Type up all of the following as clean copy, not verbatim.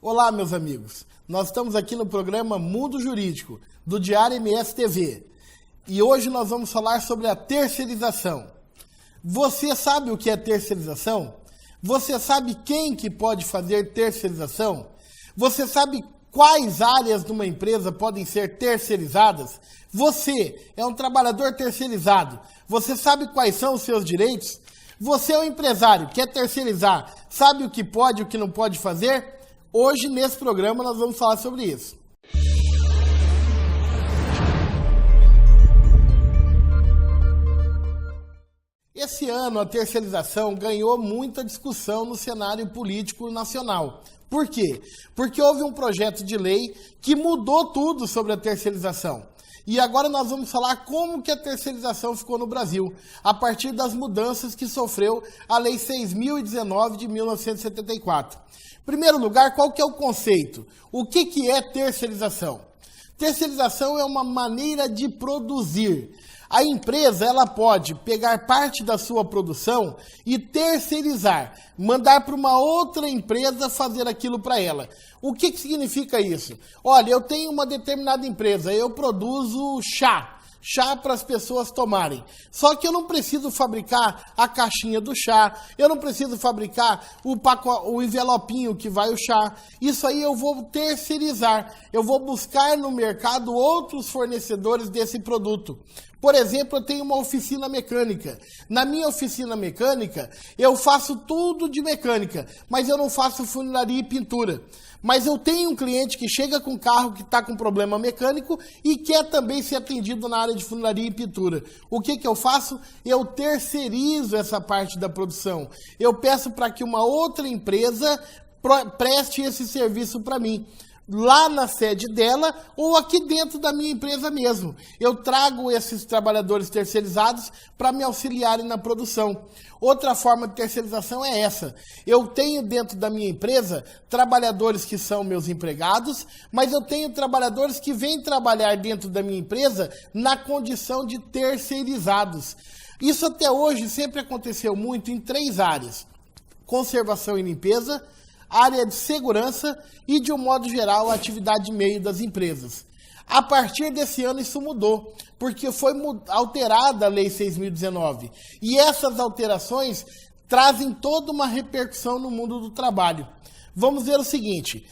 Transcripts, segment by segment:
Olá, meus amigos. Nós estamos aqui no programa Mundo Jurídico, do Diário MS TV. E hoje nós vamos falar sobre a terceirização. Você sabe o que é terceirização? Você sabe quem que pode fazer terceirização? Você sabe quais áreas de uma empresa podem ser terceirizadas? Você é um trabalhador terceirizado. Você sabe quais são os seus direitos? Você é um empresário, quer terceirizar, sabe o que pode e o que não pode fazer? Hoje, nesse programa, nós vamos falar sobre isso. Esse ano, a terceirização ganhou muita discussão no cenário político nacional. Por quê? Porque houve um projeto de lei que mudou tudo sobre a terceirização. E agora nós vamos falar como que a terceirização ficou no Brasil, a partir das mudanças que sofreu a Lei 6.019 de 1974. Em primeiro lugar, qual que é o conceito? O que é terceirização? Terceirização é uma maneira de produzir. A empresa ela pode pegar parte da sua produção e terceirizar, mandar para uma outra empresa fazer aquilo para ela. O que significa isso? Olha, eu tenho uma determinada empresa, eu produzo chá para as pessoas tomarem. Só que eu não preciso fabricar a caixinha do chá, eu não preciso fabricar o envelopinho que vai o chá. Isso aí eu vou terceirizar, eu vou buscar no mercado outros fornecedores desse produto. Por exemplo, eu tenho uma oficina mecânica. Na minha oficina mecânica, eu faço tudo de mecânica, mas eu não faço funilaria e pintura. Mas eu tenho um cliente que chega com um carro que está com problema mecânico e quer também ser atendido na área de funilaria e pintura. O que eu faço? Eu terceirizo essa parte da produção. Eu peço para que uma outra empresa preste esse serviço para mim, lá na sede dela ou aqui dentro da minha empresa mesmo. Eu trago esses trabalhadores terceirizados para me auxiliarem na produção. Outra forma de terceirização é essa. Eu tenho dentro da minha empresa trabalhadores que são meus empregados, mas eu tenho trabalhadores que vêm trabalhar dentro da minha empresa na condição de terceirizados. Isso até hoje sempre aconteceu muito em 3 áreas: conservação e limpeza, área de segurança e, de um modo geral, a atividade de meio das empresas. A partir desse ano isso mudou, porque foi alterada a Lei 6.019. E essas alterações trazem toda uma repercussão no mundo do trabalho. Vamos ver o seguinte: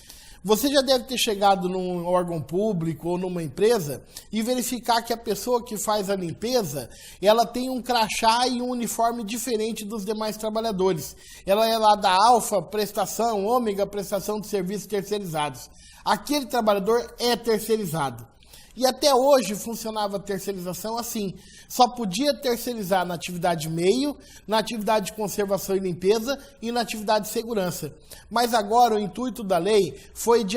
você já deve ter chegado num órgão público ou numa empresa e verificar que a pessoa que faz a limpeza, ela tem um crachá e um uniforme diferente dos demais trabalhadores. Ela é lá da Alfa, prestação, Ômega, prestação de serviços terceirizados. Aquele trabalhador é terceirizado. E até hoje funcionava a terceirização assim. Só podia terceirizar na atividade meio, na atividade de conservação e limpeza e na atividade de segurança. Mas agora o intuito da lei foi de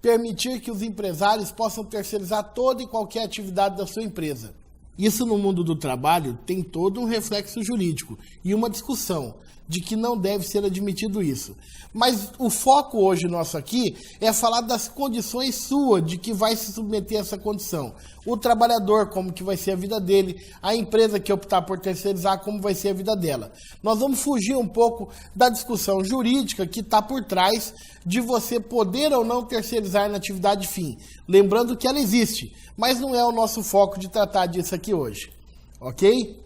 permitir que os empresários possam terceirizar toda e qualquer atividade da sua empresa. Isso no mundo do trabalho tem todo um reflexo jurídico e uma discussão de que não deve ser admitido isso. Mas o foco hoje nosso aqui é falar das condições suas de que vai se submeter a essa condição. O trabalhador, como que vai ser a vida dele, a empresa que optar por terceirizar, como vai ser a vida dela. Nós vamos fugir um pouco da discussão jurídica que está por trás de você poder ou não terceirizar na atividade fim. Lembrando que ela existe, mas não é o nosso foco de tratar disso aqui hoje. Ok?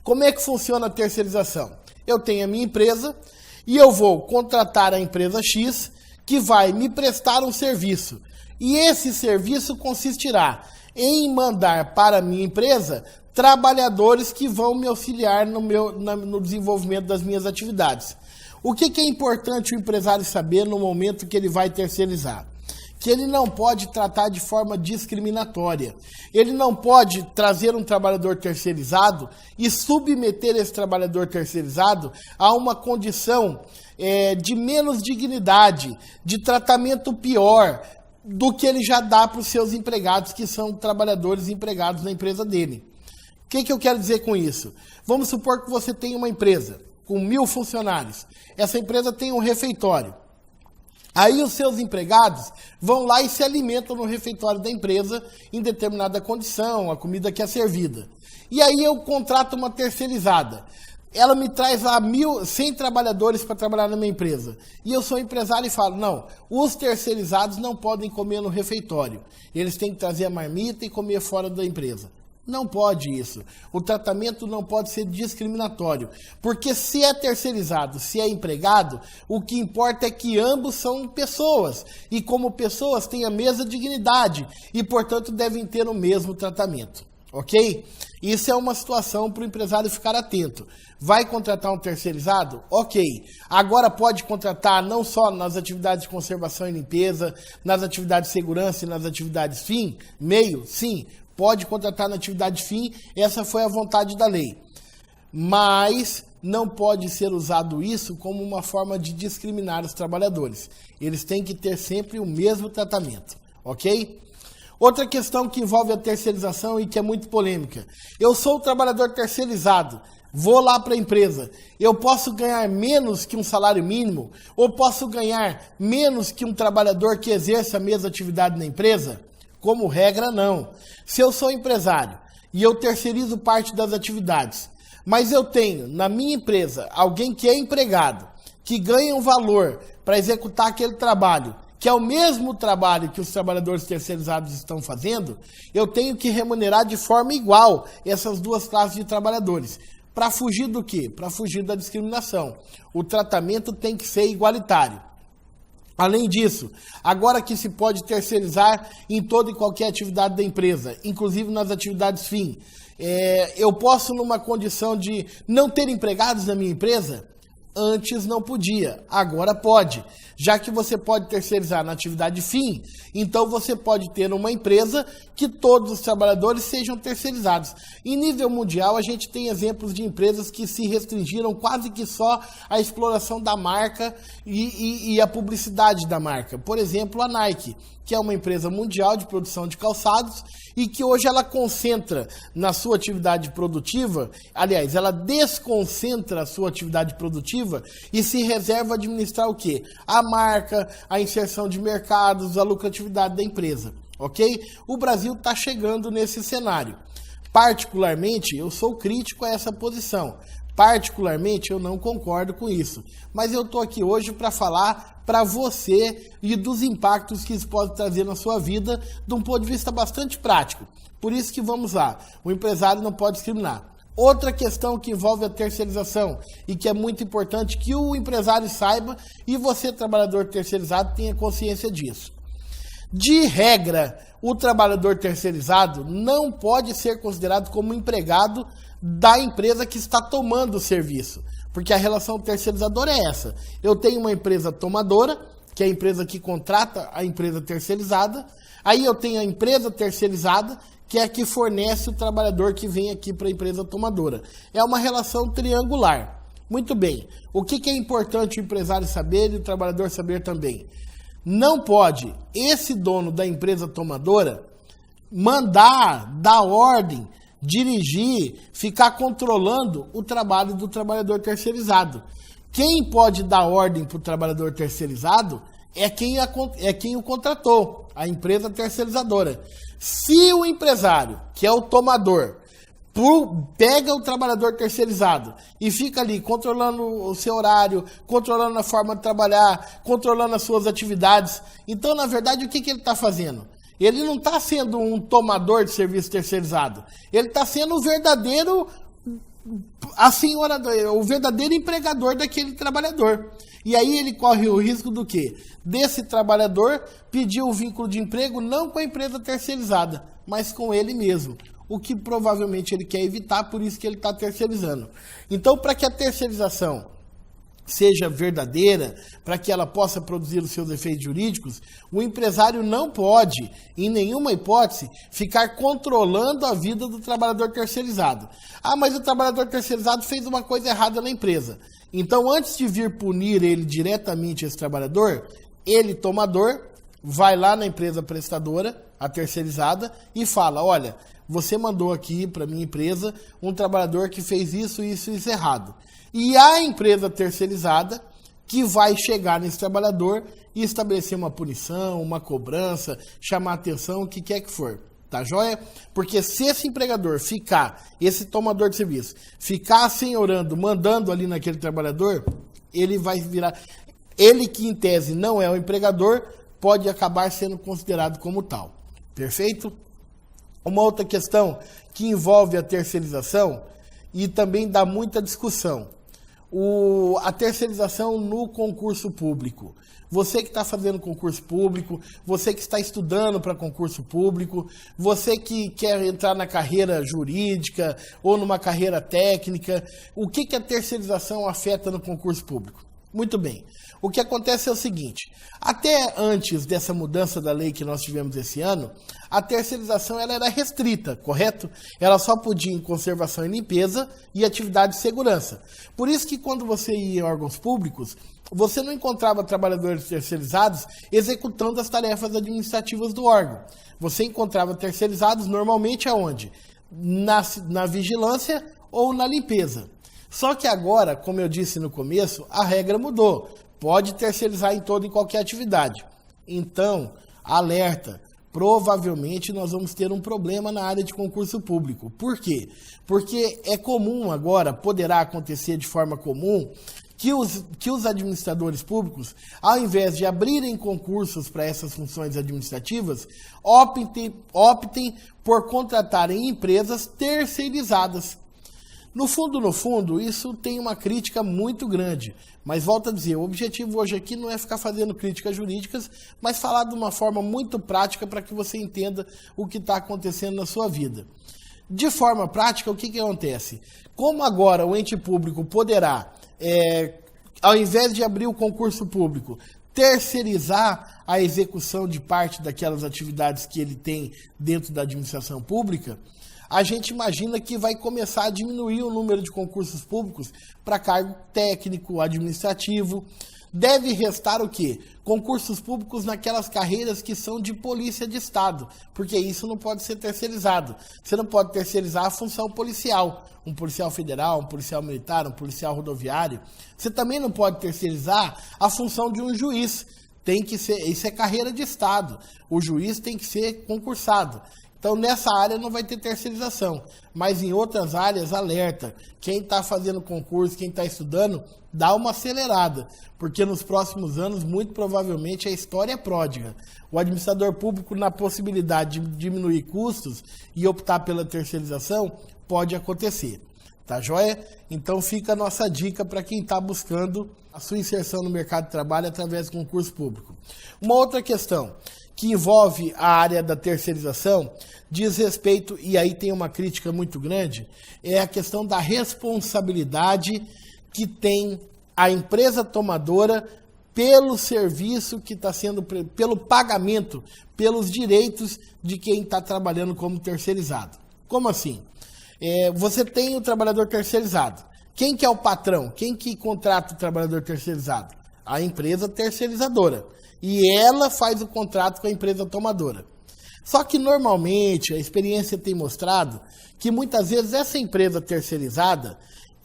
Como é que funciona a terceirização? Eu tenho a minha empresa e eu vou contratar a empresa X que vai me prestar um serviço. E esse serviço consistirá em mandar para a minha empresa trabalhadores que vão me auxiliar no desenvolvimento das minhas atividades. O que é importante o empresário saber no momento que ele vai terceirizar? Que ele não pode tratar de forma discriminatória. Ele não pode trazer um trabalhador terceirizado e submeter esse trabalhador terceirizado a uma condição de menos dignidade, de tratamento pior do que ele já dá para os seus empregados, que são trabalhadores empregados na empresa dele. O que eu quero dizer com isso? Vamos supor que você tem uma empresa com 1.000 funcionários. Essa empresa tem um refeitório. Aí os seus empregados vão lá e se alimentam no refeitório da empresa em determinada condição, a comida que é servida. E aí eu contrato uma terceirizada. ela me traz lá 100 trabalhadores para trabalhar na minha empresa. E eu sou empresário e falo, não, os terceirizados não podem comer no refeitório. Eles têm que trazer a marmita e comer fora da empresa. Não pode isso. O tratamento não pode ser discriminatório. Porque se é terceirizado, se é empregado, o que importa é que ambos são pessoas. E como pessoas têm a mesma dignidade. E, portanto, devem ter o mesmo tratamento. Ok? Isso é uma situação para o empresário ficar atento. Vai contratar um terceirizado? Ok. Agora pode contratar não só nas atividades de conservação e limpeza, nas atividades de segurança e nas atividades fim, meio? Sim. Pode contratar na atividade fim, essa foi a vontade da lei. Mas não pode ser usado isso como uma forma de discriminar os trabalhadores. Eles têm que ter sempre o mesmo tratamento, ok? Outra questão que envolve a terceirização e que é muito polêmica. Eu sou trabalhador terceirizado, vou lá para a empresa. Eu posso ganhar menos que um salário mínimo? Ou posso ganhar menos que um trabalhador que exerce a mesma atividade na empresa? Como regra, não. Se eu sou empresário e eu terceirizo parte das atividades, mas eu tenho na minha empresa alguém que é empregado, que ganha um valor para executar aquele trabalho, que é o mesmo trabalho que os trabalhadores terceirizados estão fazendo, eu tenho que remunerar de forma igual essas duas classes de trabalhadores. Para fugir do quê? Para fugir da discriminação. O tratamento tem que ser igualitário. Além disso, agora que se pode terceirizar em toda e qualquer atividade da empresa, inclusive nas atividades fim, eu posso, numa condição de não ter empregados na minha empresa? Antes não podia, agora pode. Já que você pode terceirizar na atividade fim, então você pode ter uma empresa que todos os trabalhadores sejam terceirizados. Em nível mundial, a gente tem exemplos de empresas que se restringiram quase que só à exploração da marca e a publicidade da marca. Por exemplo, a Nike, que é uma empresa mundial de produção de calçados e que hoje ela concentra na sua atividade produtiva, aliás, ela desconcentra a sua atividade produtiva e se reserva a administrar o quê? A marca, a inserção de mercados, a lucratividade da empresa, ok? O Brasil está chegando nesse cenário. Particularmente, eu sou crítico a essa posição. Particularmente, eu não concordo com isso. Mas eu estou aqui hoje para falar para você e dos impactos que isso pode trazer na sua vida de um ponto de vista bastante prático. Por isso que vamos lá. O empresário não pode discriminar. Outra questão que envolve a terceirização e que é muito importante que o empresário saiba e você, trabalhador terceirizado, tenha consciência disso. De regra, o trabalhador terceirizado não pode ser considerado como empregado da empresa que está tomando o serviço, porque a relação terceirizadora é essa. Eu tenho uma empresa tomadora, que é a empresa que contrata a empresa terceirizada, aí eu tenho a empresa terceirizada, que é a que fornece o trabalhador que vem aqui para a empresa tomadora. É uma relação triangular. Muito bem. O que é importante o empresário saber e o trabalhador saber também? Não pode esse dono da empresa tomadora mandar, dar ordem, dirigir, ficar controlando o trabalho do trabalhador terceirizado. Quem pode dar ordem para o trabalhador terceirizado é quem o contratou, a empresa terceirizadora. Se o empresário, que é o tomador, pega o trabalhador terceirizado e fica ali controlando o seu horário, controlando a forma de trabalhar, controlando as suas atividades, então, na verdade, o que ele está fazendo? Ele não está sendo um tomador de serviço terceirizado. Ele está sendo o verdadeiro empregador daquele trabalhador. E aí ele corre o risco do quê? Desse trabalhador pedir o vínculo de emprego não com a empresa terceirizada, mas com ele mesmo. O que provavelmente ele quer evitar, por isso que ele está terceirizando. Então, para que a terceirização seja verdadeira, para que ela possa produzir os seus efeitos jurídicos, o empresário não pode, em nenhuma hipótese, ficar controlando a vida do trabalhador terceirizado. Ah, mas o trabalhador terceirizado fez uma coisa errada na empresa. Então, antes de vir punir ele diretamente, esse trabalhador, ele, tomador, vai lá na empresa prestadora, a terceirizada, e fala, olha, você mandou aqui para minha empresa um trabalhador que fez isso errado. E a empresa terceirizada que vai chegar nesse trabalhador e estabelecer uma punição, uma cobrança, chamar atenção, o que quer que for. tá joia? Porque se esse empregador ficar, esse tomador de serviço, ficar senhorando, mandando ali naquele trabalhador, ele vai virar... Ele que em tese não é o empregador, pode acabar sendo considerado como tal. Perfeito? Uma outra questão que envolve a terceirização e também dá muita discussão. A terceirização no concurso público. Você que está fazendo concurso público, você que está estudando para concurso público, você que quer entrar na carreira jurídica ou numa carreira técnica, o que a terceirização afeta no concurso público? Muito bem. O que acontece é o seguinte, até antes dessa mudança da lei que nós tivemos esse ano, a terceirização ela era restrita, correto? Ela só podia em conservação e limpeza e atividade de segurança. Por isso que quando você ia em órgãos públicos, você não encontrava trabalhadores terceirizados executando as tarefas administrativas do órgão. Você encontrava terceirizados normalmente aonde? Na vigilância ou na limpeza. Só que agora, como eu disse no começo, a regra mudou. Pode terceirizar em toda e qualquer atividade. Então, alerta, provavelmente nós vamos ter um problema na área de concurso público. Por quê? Porque é comum agora, poderá acontecer de forma comum, que os administradores públicos, ao invés de abrirem concursos para essas funções administrativas, optem por contratarem empresas terceirizadas. No fundo, isso tem uma crítica muito grande. Mas volto a dizer, o objetivo hoje aqui não é ficar fazendo críticas jurídicas, mas falar de uma forma muito prática para que você entenda o que está acontecendo na sua vida. De forma prática, o que acontece? Como agora o ente público poderá, ao invés de abrir o concurso público, terceirizar a execução de parte daquelas atividades que ele tem dentro da administração pública, a gente imagina que vai começar a diminuir o número de concursos públicos para cargo técnico, administrativo. Deve restar o quê? Concursos públicos naquelas carreiras que são de polícia de Estado, porque isso não pode ser terceirizado. Você não pode terceirizar a função policial, um policial federal, um policial militar, um policial rodoviário. Você também não pode terceirizar a função de um juiz. Tem que ser, isso é carreira de Estado. O juiz tem que ser concursado. Então, nessa área não vai ter terceirização, mas em outras áreas, alerta. Quem está fazendo concurso, quem está estudando, dá uma acelerada, porque nos próximos anos, muito provavelmente, a história é pródiga. O administrador público, na possibilidade de diminuir custos e optar pela terceirização, pode acontecer. Tá joia? Então, fica a nossa dica para quem está buscando a sua inserção no mercado de trabalho através do concurso público. Uma outra questão que envolve a área da terceirização, diz respeito, e aí tem uma crítica muito grande, é a questão da responsabilidade que tem a empresa tomadora pelo serviço que está sendo, pelo pagamento, pelos direitos de quem está trabalhando como terceirizado. Como assim? Você tem o trabalhador terceirizado. Quem que é o patrão? Quem que contrata o trabalhador terceirizado? A empresa terceirizadora. E ela faz o contrato com a empresa tomadora. Só que normalmente a experiência tem mostrado que muitas vezes essa empresa terceirizada,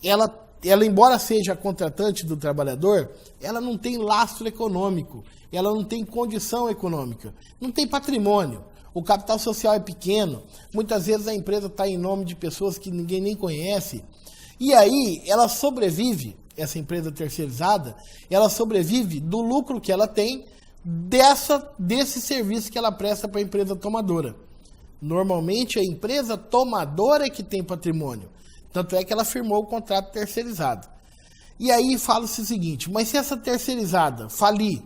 ela embora seja a contratante do trabalhador, ela não tem lastro econômico, ela não tem condição econômica, não tem patrimônio. O capital social é pequeno, muitas vezes a empresa está em nome de pessoas que ninguém nem conhece. E aí ela sobrevive, essa empresa terceirizada, ela sobrevive do lucro que ela tem desse serviço que ela presta para a empresa tomadora. Normalmente a empresa tomadora é que tem patrimônio. Tanto é que ela firmou o contrato terceirizado. E aí fala-se o seguinte, mas se essa terceirizada falir,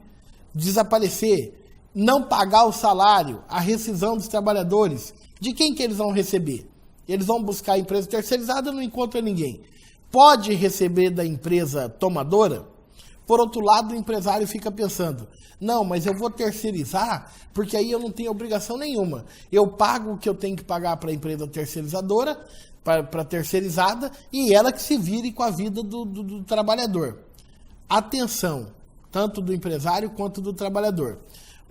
desaparecer, não pagar o salário, a rescisão dos trabalhadores, de quem que eles vão receber? Eles vão buscar a empresa terceirizada e não encontram ninguém. Pode receber da empresa tomadora? Por outro lado, o empresário fica pensando, não, mas eu vou terceirizar, porque aí eu não tenho obrigação nenhuma. Eu pago o que eu tenho que pagar para a empresa terceirizadora, para a terceirizada, e ela que se vire com a vida do trabalhador. Atenção, tanto do empresário quanto do trabalhador.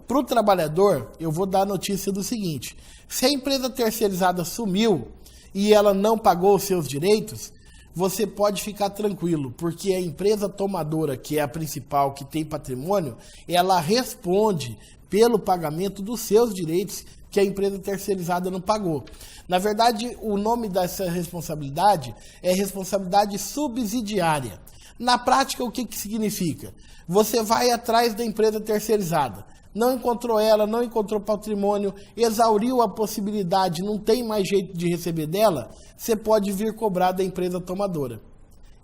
Para o trabalhador, eu vou dar a notícia do seguinte, se a empresa terceirizada sumiu e ela não pagou os seus direitos, você pode ficar tranquilo, porque a empresa tomadora, que é a principal, que tem patrimônio, ela responde pelo pagamento dos seus direitos que a empresa terceirizada não pagou. Na verdade, o nome dessa responsabilidade é responsabilidade subsidiária. Na prática, o que significa? Você vai atrás da empresa terceirizada, não encontrou ela, não encontrou patrimônio, exauriu a possibilidade, não tem mais jeito de receber dela, você pode vir cobrar da empresa tomadora.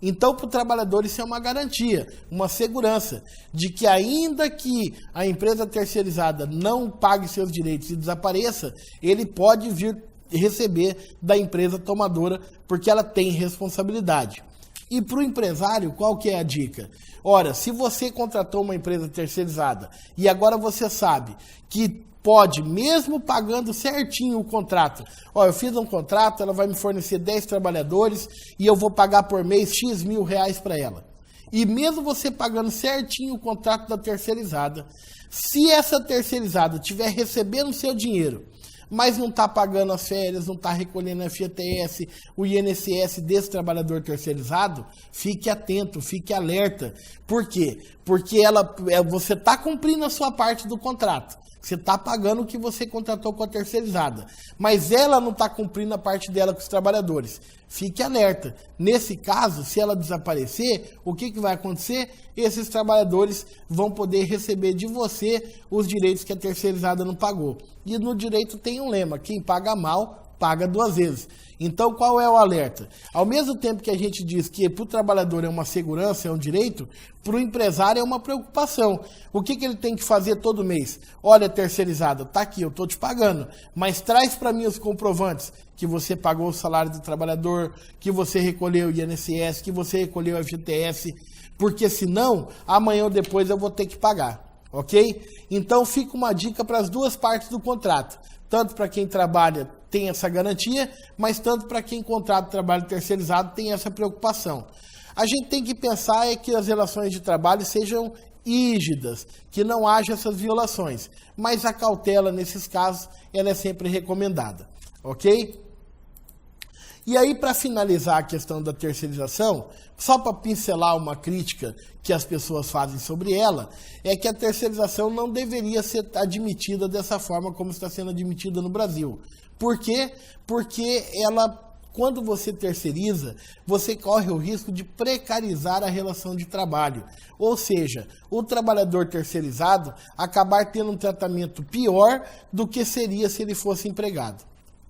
Então, para o trabalhador, isso é uma garantia, uma segurança de que, ainda que a empresa terceirizada não pague seus direitos e desapareça, ele pode vir receber da empresa tomadora, porque ela tem responsabilidade. E para o empresário, qual que é a dica? Ora, se você contratou uma empresa terceirizada e agora você sabe que pode, mesmo pagando certinho o contrato, eu fiz um contrato, ela vai me fornecer 10 trabalhadores e eu vou pagar por mês X mil reais para ela. E mesmo você pagando certinho o contrato da terceirizada, se essa terceirizada estiver recebendo o seu dinheiro, mas não está pagando as férias, não está recolhendo a FGTS, o INSS desse trabalhador terceirizado, fique atento, fique alerta. Por quê? Porque você está cumprindo a sua parte do contrato. Você está pagando o que você contratou com a terceirizada, mas ela não está cumprindo a parte dela com os trabalhadores. Fique alerta. Nesse caso, se ela desaparecer, o que vai acontecer? Esses trabalhadores vão poder receber de você os direitos que a terceirizada não pagou. E no direito tem um lema: quem paga mal, paga duas vezes. Então, qual é o alerta? Ao mesmo tempo que a gente diz que para o trabalhador é uma segurança, é um direito, para o empresário é uma preocupação. O que ele tem que fazer todo mês? Olha, terceirizada, tá aqui, eu estou te pagando, mas traz para mim os comprovantes que você pagou o salário do trabalhador, que você recolheu o INSS, que você recolheu a FGTS, porque senão, amanhã ou depois eu vou ter que pagar. Ok? Então fica uma dica para as duas partes do contrato. Tanto para quem trabalha tem essa garantia, mas tanto para quem contrata trabalho terceirizado tem essa preocupação. A gente tem que pensar que as relações de trabalho sejam rígidas, que não haja essas violações. Mas a cautela nesses casos ela é sempre recomendada. Ok? E aí, para finalizar a questão da terceirização, só para pincelar uma crítica que as pessoas fazem sobre ela, é que a terceirização não deveria ser admitida dessa forma como está sendo admitida no Brasil. Por quê? Porque quando você terceiriza, você corre o risco de precarizar a relação de trabalho. Ou seja, o trabalhador terceirizado acabar tendo um tratamento pior do que seria se ele fosse empregado.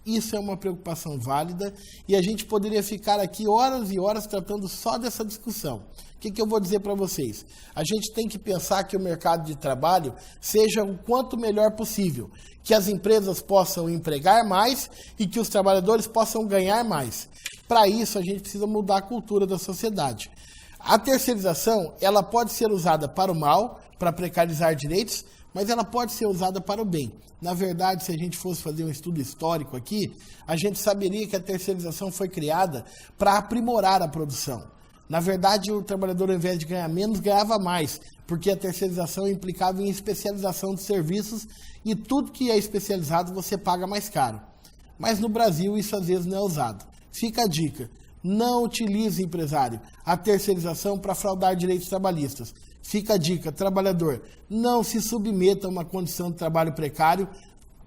Isso é uma preocupação válida e a gente poderia ficar aqui horas e horas tratando só dessa discussão. O que eu vou dizer para vocês? A gente tem que pensar que o mercado de trabalho seja o quanto melhor possível, que as empresas possam empregar mais e que os trabalhadores possam ganhar mais. Para isso, a gente precisa mudar a cultura da sociedade. A terceirização, ela pode ser usada para o mal, para precarizar direitos, mas ela pode ser usada para o bem. Na verdade, se a gente fosse fazer um estudo histórico aqui, a gente saberia que a terceirização foi criada para aprimorar a produção. Na verdade, o trabalhador, ao invés de ganhar menos, ganhava mais, porque a terceirização implicava em especialização de serviços e tudo que é especializado você paga mais caro. Mas no Brasil isso às vezes não é usado. Fica a dica: não utilize, empresário, a terceirização para fraudar direitos trabalhistas. Fica a dica, trabalhador, não se submeta a uma condição de trabalho precário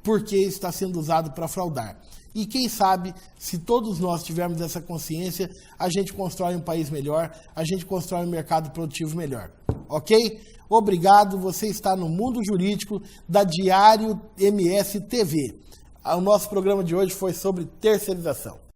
porque está sendo usado para fraudar. E quem sabe, se todos nós tivermos essa consciência, a gente constrói um país melhor, a gente constrói um mercado produtivo melhor. Ok? Obrigado, você está no Mundo Jurídico da Diário MS TV. O nosso programa de hoje foi sobre terceirização.